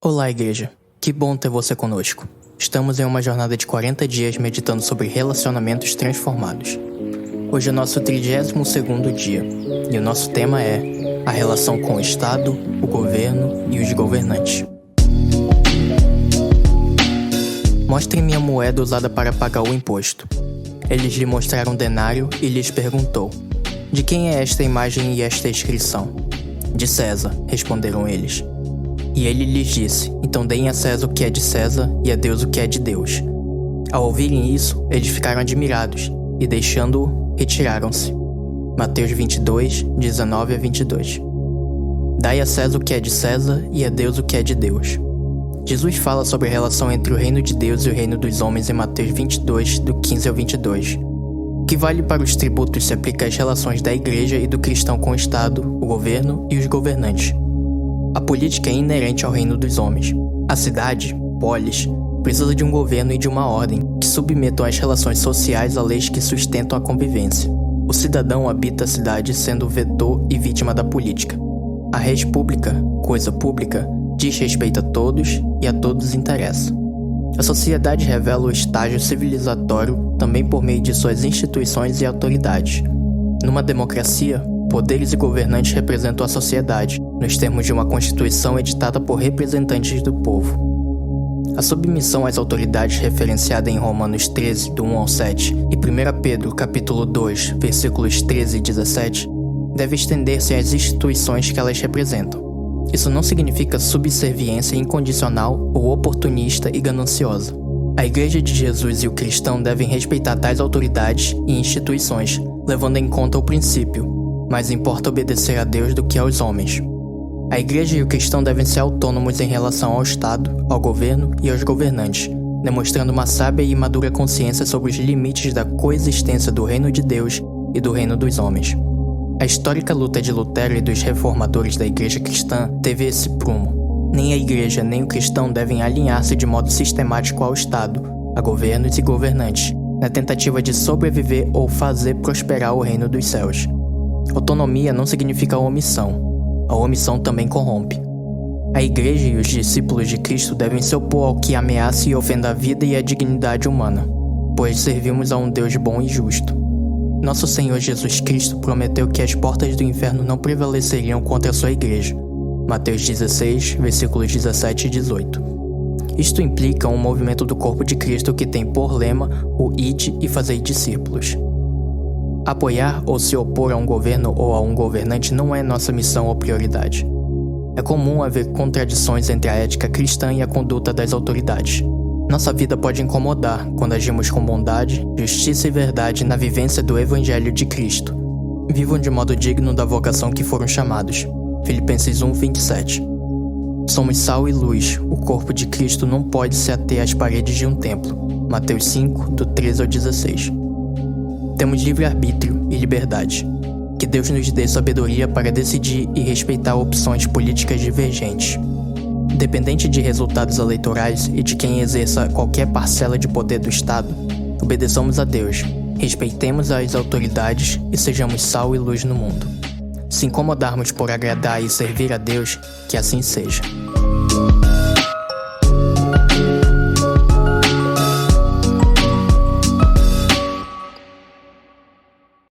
Olá, igreja. Que bom ter você conosco. Estamos em uma jornada de 40 dias meditando sobre relacionamentos transformados. Hoje é nosso 32º dia, e o nosso tema é a relação com o Estado, o governo e os governantes. Mostre-me a moeda usada para pagar o imposto. Eles lhe mostraram um denário e lhes perguntou: de quem é esta imagem e esta inscrição? De César, responderam eles. E ele lhes disse: então deem a César o que é de César e a Deus o que é de Deus. Ao ouvirem isso, eles ficaram admirados e, deixando-o, retiraram-se. Mateus 22, 19 a 22. Dai a César o que é de César e a Deus o que é de Deus. Jesus fala sobre a relação entre o reino de Deus e o reino dos homens em Mateus 22, do 15 ao 22. O que vale para os tributos se aplica às relações da igreja e do cristão com o Estado, o governo e os governantes. A política é inerente ao reino dos homens. A cidade, polis, precisa de um governo e de uma ordem que submetam as relações sociais a leis que sustentam a convivência. O cidadão habita a cidade sendo vetor e vítima da política. A res pública, coisa pública, diz respeito a todos e a todos interessa. A sociedade revela o estágio civilizatório também por meio de suas instituições e autoridades. Numa democracia, poderes e governantes representam a sociedade, nos termos de uma Constituição editada por representantes do povo. A submissão às autoridades referenciada em Romanos 13, do 1 ao 7, e 1 Pedro, capítulo 2, versículos 13 e 17, deve estender-se às instituições que elas representam. Isso não significa subserviência incondicional ou oportunista e gananciosa. A Igreja de Jesus e o cristão devem respeitar tais autoridades e instituições, levando em conta o princípio: mais importa obedecer a Deus do que aos homens. A Igreja e o cristão devem ser autônomos em relação ao Estado, ao governo e aos governantes, demonstrando uma sábia e madura consciência sobre os limites da coexistência do reino de Deus e do reino dos homens. A histórica luta de Lutero e dos reformadores da Igreja cristã teve esse prumo: nem a Igreja nem o cristão devem alinhar-se de modo sistemático ao Estado, a governos e governantes, na tentativa de sobreviver ou fazer prosperar o reino dos céus. Autonomia não significa omissão. A omissão também corrompe. A Igreja e os discípulos de Cristo devem se opor ao que ameace e ofenda a vida e a dignidade humana, pois servimos a um Deus bom e justo. Nosso Senhor Jesus Cristo prometeu que as portas do inferno não prevaleceriam contra a sua Igreja. Mateus 16, versículos 17 e 18. Isto implica um movimento do corpo de Cristo que tem por lema o ide e fazei discípulos. Apoiar ou se opor a um governo ou a um governante não é nossa missão ou prioridade. É comum haver contradições entre a ética cristã e a conduta das autoridades. Nossa vida pode incomodar quando agimos com bondade, justiça e verdade na vivência do Evangelho de Cristo. Vivam de modo digno da vocação que foram chamados. Filipenses 1, 27. Somos sal e luz. O corpo de Cristo não pode se ater às paredes de um templo. Mateus 5, do 13 ao 16. Temos livre-arbítrio e liberdade. Que Deus nos dê sabedoria para decidir e respeitar opções políticas divergentes. Independente de resultados eleitorais e de quem exerça qualquer parcela de poder do Estado, obedeçamos a Deus, respeitemos as autoridades e sejamos sal e luz no mundo. Se incomodarmos por agradar e servir a Deus, que assim seja.